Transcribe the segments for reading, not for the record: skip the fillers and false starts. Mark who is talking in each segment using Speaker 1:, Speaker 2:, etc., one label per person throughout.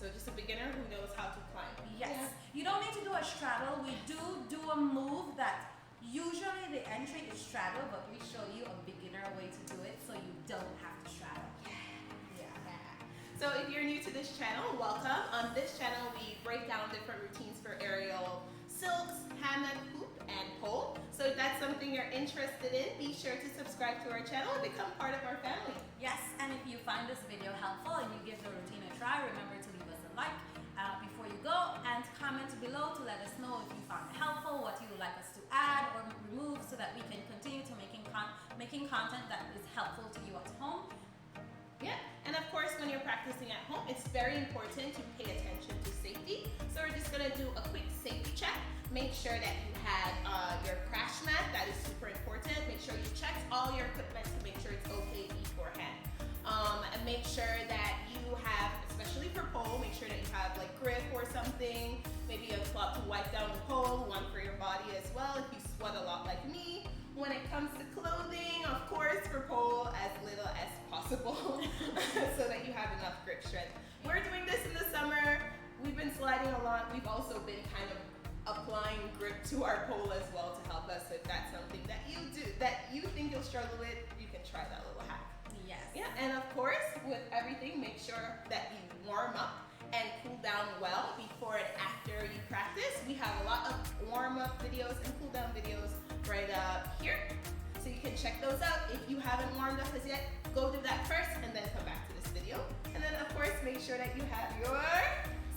Speaker 1: So just a beginner who knows how to climb.
Speaker 2: Yes. Yeah. You don't need to do a straddle. We do a move that usually the entry is straddle, but we show you a beginner way to do it so you don't have to straddle.
Speaker 1: Yeah. So if you're new to this channel, welcome. On this channel, we break down different routines for aerial silks, hammock, hoop, and pole. So if that's something you're interested in, be sure to subscribe to our channel and become part of our family.
Speaker 2: Yes, and if you find this video helpful and you give the routine a try, remember to leave us a like before you go, and comment below to let us know if you found it helpful, what you would like us to add or remove, so that we can continue to making content that is helpful to you at home.
Speaker 1: Yeah, and of course when you're practicing at home, it's very important to pay attention to safety. So we're just gonna do a quick safety check. Make sure that you have your crash mat, that is super important. Make sure you check all your equipment to make sure it's okay beforehand. And make sure that you have, especially for pole, make sure that you have like grip or something, maybe a cloth to wipe down the pole, one for your body as well if you sweat a lot like me. When it comes to clothing, of course, for pole, as little as possible so that you have enough grip strength. We're doing this in the summer. We've been sliding a lot. We've also been kind of applying grip to our pole as well to help us. If that's something that you do, that you think you'll struggle with, you can try that little hack.
Speaker 2: Yes.
Speaker 1: Yeah, and of course, with everything, make sure that you warm up and cool down well before and after you practice. We have a lot of warm-up videos and cool-down videos right up here. So you can check those out. If you haven't warmed up as yet, go do that first and then come back to this video. And then of course, make sure that you have your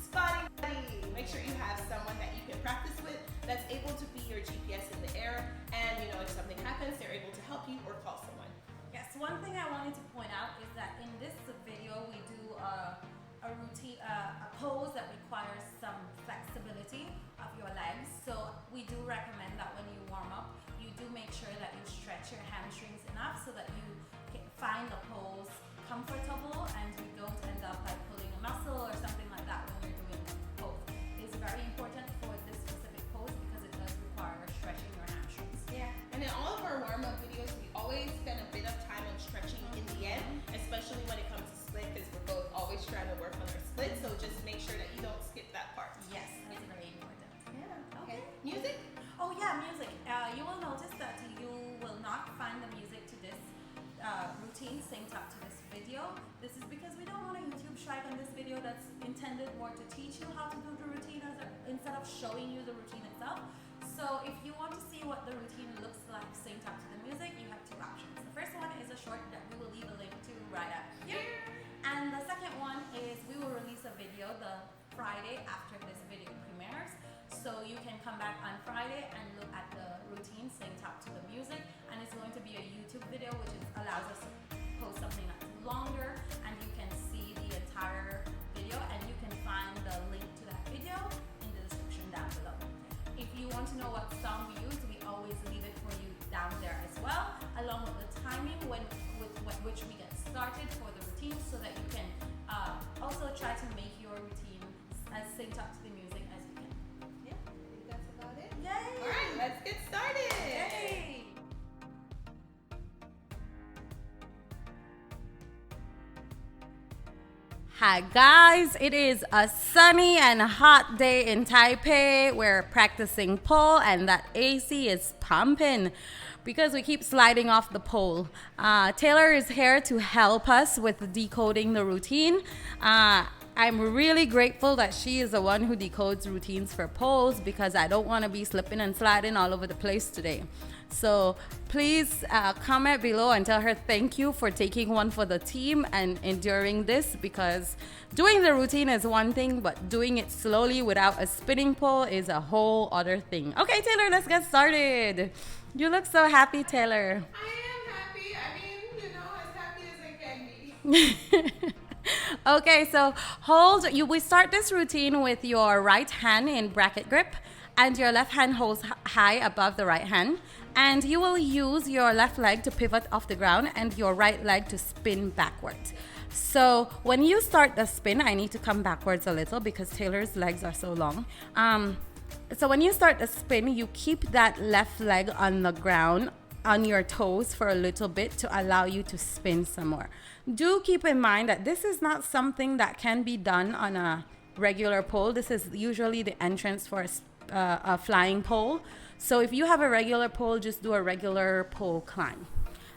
Speaker 1: spotting buddy. Make sure you have someone that you can practice with that's able to be your GPS in the air. And you know, if something happens, they're able to help you or call someone.
Speaker 2: Yes, one thing I wanted to point out is that in this video, we do a routine, a pose that requires some flexibility of your legs. So we do recommend that when you warm up, you do make sure that you stretch your hamstrings enough so that you can find the pose comfortable and you don't end up like pulling a muscle or something like that when you're doing the pose. It's very important for this specific pose because it does require stretching your hamstrings.
Speaker 1: Yeah, and in all of our warm-up videos, we always spend a bit of time on stretching in the end, especially when it comes to split, because we're both always trying to work on our split, so just make sure that you don't skip that part.
Speaker 2: Yes, that's very important.
Speaker 1: Yeah, okay. Music?
Speaker 2: Oh yeah, music. You will notice that you will not find the music to this routine synced up to this video. This is because we don't want a YouTube strike on this video that's intended more to teach you how to do the routine instead of showing you the routine itself. So if you want to see what the routine looks like synced up to the music, you have two options. The first one is a short that we will leave a link to right up here. And the second one is we will release a video the Friday after this video premieres. So you can come back on Friday and look at the routine synced up to the music. And it's going to be a YouTube video, which allows us to post something that's longer and you can see the entire video, and you can find the link to that video in the description down below. If you want to know what song we use, we always leave it for you down there as well, along with the timing with which we get started for the routine, so that you can also try to make your routine as synced up to the music as you can.
Speaker 1: Yeah, I think that's about it.
Speaker 2: Yay!
Speaker 1: All right, let's get started.
Speaker 2: Yay! Hi guys, it is a sunny and hot day in Taipei. We're practicing pole and that AC is pumping because we keep sliding off the pole. Taylor is here to help us with decoding the routine. I'm really grateful that she is the one who decodes routines for poles because I don't want to be slipping and sliding all over the place today. So please comment below and tell her thank you for taking one for the team and enduring this, because doing the routine is one thing, but doing it slowly without a spinning pole is a whole other thing. Okay, Taylor, let's get started. You look so happy, Taylor.
Speaker 1: I am happy. I mean, you know, as happy as I can be.
Speaker 2: Okay, so we start this routine with your right hand in bracket grip and your left hand holds high above the right hand, and you will use your left leg to pivot off the ground and your right leg to spin backwards. So when you start the spin, I need to come backwards a little because Taylor's legs are so long. So when you start the spin, you keep that left leg on the ground
Speaker 3: on your toes for a little bit to allow you to spin some more. Do keep in mind that this is not something that can be done on a regular pole. This is usually the entrance for a flying pole. So if you have a regular pole, just do a regular pole climb.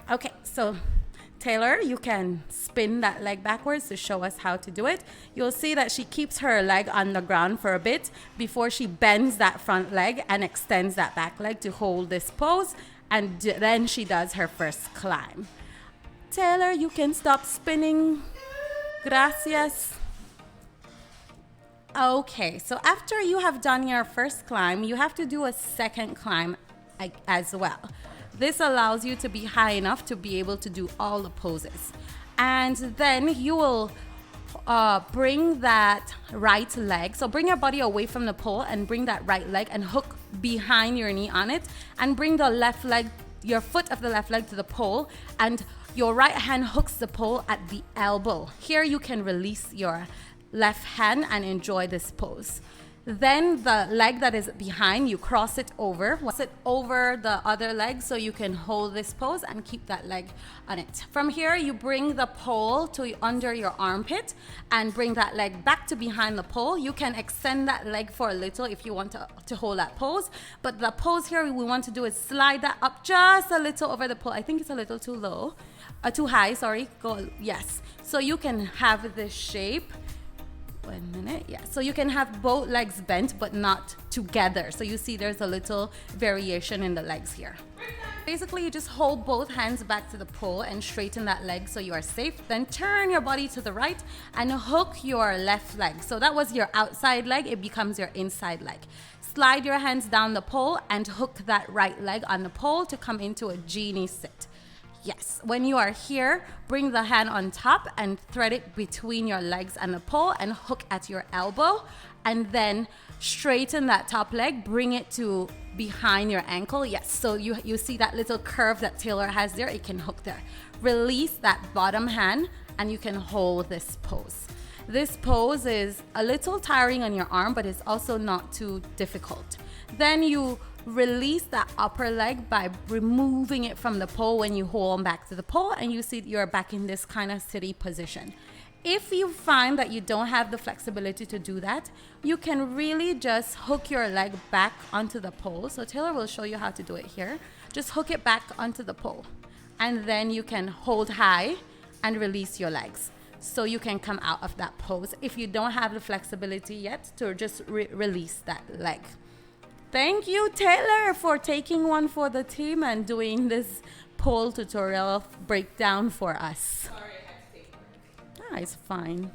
Speaker 3: Okay, so Taylor, you can spin that leg backwards to show us how to do it. You'll see that she keeps her leg on the ground for a bit before she bends that front leg and extends that back leg to hold this pose, and then she does her first climb. Taylor, you can stop spinning. Gracias. Okay, so after you have done your first climb, you have to do a second climb as well. This allows you to be high enough to be able to do all the poses. And then you will bring that right leg. So bring your body away from the pole and bring that right leg and hook behind your knee on it, and bring the left leg, your foot of the left leg, to the pole, and your right hand hooks the pole at the elbow. Here you can release your left hand and enjoy this pose. Then the leg that is behind, you cross it over the other leg so you can hold this pose and keep that leg on it. From here, you bring the pole to under your armpit and bring that leg back to behind the pole. You can extend that leg for a little if you want to hold that pose. But the pose here we want to do is slide that up just a little over the pole. I think it's a little too low, too high, sorry. Yes. So you can have this shape. 1 minute, yeah. So you can have both legs bent but not together. So you see there's a little variation in the legs here. Basically, you just hold both hands back to the pole and straighten that leg so you are safe. Then turn your body to the right and hook your left leg. So that was your outside leg, it becomes your inside leg. Slide your hands down the pole and hook that right leg on the pole to come into a genie sit. Yes, when you are here, bring the hand on top and thread it between your legs and the pole and hook at your elbow, and then straighten that top leg, bring it to behind your ankle. Yes, so you see that little curve that Taylor has there, it can hook there. Release that bottom hand and you can hold this pose. This pose is a little tiring on your arm, but it's also not too difficult. Then you release that upper leg by removing it from the pole when you hold back to the pole, and you see you're back in this kind of city position. If you find that you don't have the flexibility to do that, you can really just hook your leg back onto the pole. So Taylor will show you how to do it here. Just hook it back onto the pole, and then you can hold high and release your legs. So you can come out of that pose if you don't have the flexibility yet to just release that leg. Thank you, Taylor, for taking one for the team and doing this pole tutorial breakdown for us.
Speaker 1: Sorry, I had to take work.
Speaker 3: Ah, it's fine.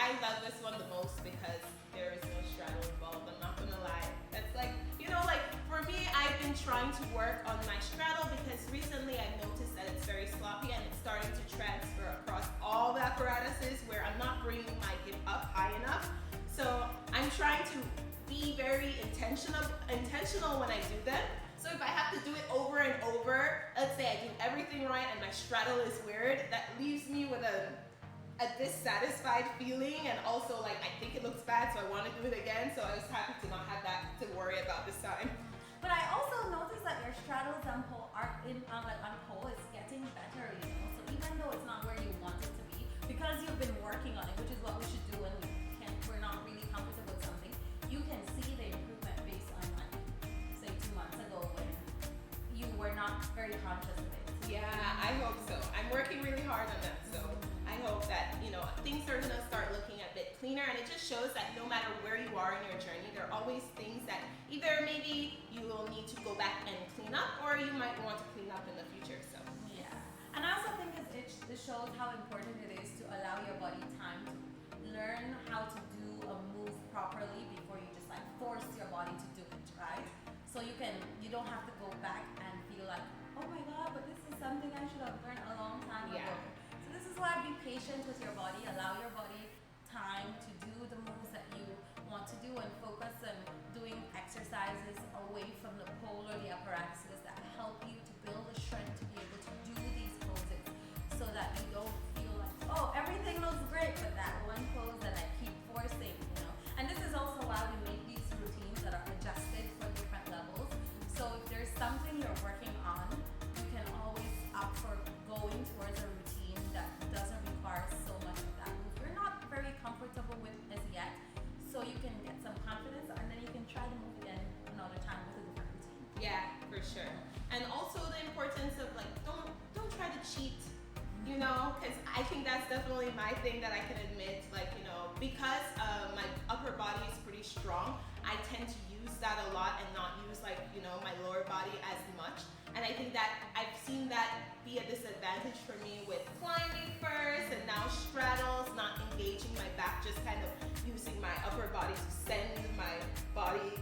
Speaker 1: I love this one the most because there is no straddle involved. I'm not gonna lie. That's like, like for me, I've been trying to work on my straddle because recently I noticed that it's very sloppy and it's starting to transfer across all the apparatuses where I'm not bringing my hip up high enough. So I'm trying to be very intentional when I do them. So if I have to do it over and over, let's say I do everything right and my straddle is weird, that leaves me with a a dissatisfied feeling, and also like I think it looks bad, so I want to do it again. So I was happy to not have that to worry about this time.
Speaker 2: But I also noticed that your straddles on pole are on pole is getting better, you know. So even though it's not where you want it to be, because you've been working on it, which is what we should do when we're not really comfortable with something, you can see the improvement based on like say 2 months ago when you were not very conscious of it.
Speaker 1: Yeah, I hope so. I'm working really hard on that, so I hope that, you know, things are gonna start looking a bit cleaner, and it just shows that no matter where you are in your journey, there are always things that either maybe you will need to go back and clean up, or you might want to clean up in the future, so.
Speaker 2: Yeah, and I also think it shows how important it is to allow your body time to learn how to do a move properly before you just like force your body to do it, right? So you don't have to go back and feel like, oh my god, but this is something I should have learned a long time ago. So this is why be patient with your body, allow your body time to do the moves that you want to do, and focus on doing exercises away from the pole or the apparatuses that help you to build the strength to be able to do these poses, so that you don't feel like, oh, everything looks great, but that one pose that I keep forcing, you know. And this is also why we make these routines that are adjusted for different levels. So if there's something you're working on, you can always opt for going towards a routine that doesn't require so much of that move you're not very comfortable with as yet, so you can get some confidence, and then you can try the move again another time with a different routine.
Speaker 1: Yeah, for sure. And also the importance of like, don't try to cheat, you know, because I think that's definitely my thing that I can admit, like, you know, because my upper body is pretty strong, I tend to use that a lot and not use like, you know, my lower body as much. And I think that I've seen that be a disadvantage for me with climbing first, and now straddles, not engaging my back, just kind of using my upper body to send my body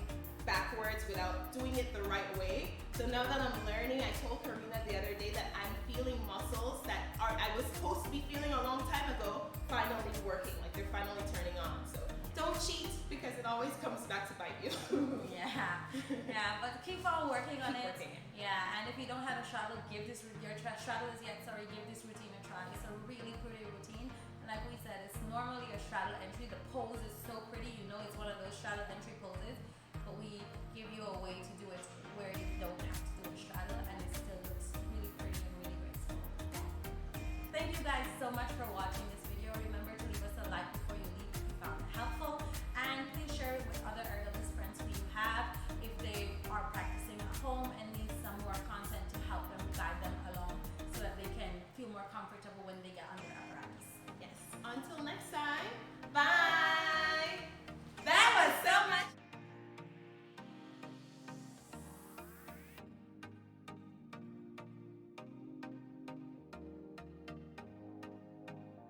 Speaker 1: backwards without doing it the right way. So now that I'm learning, I told Karina the other day that I'm feeling muscles that I was supposed to be feeling a long time ago finally working, like they're finally turning on. So don't cheat, because it always comes back to bite you.
Speaker 2: Yeah, but keep on working on
Speaker 1: Keep
Speaker 2: it.
Speaker 1: working it.
Speaker 2: Yeah, and if you don't have a straddle, give this straddle is yet, sorry, give this routine a try. It's a really pretty routine, and like we said, it's normally a straddle entry. The pose is so pretty, you know, it's one of those straddle entry poses, but we give you a way to do it where you don't have to do a straddle, and it still looks really pretty and really graceful. Thank you guys so much for watching this video. Remember to leave us a like before you leave if you found it helpful, and please share it with other aerialist friends who you have if they are practicing at home and need some more content to help them, guide them along, so that they can feel more comfortable when they get under the apparatus.
Speaker 1: Yes. Until next time. Bye.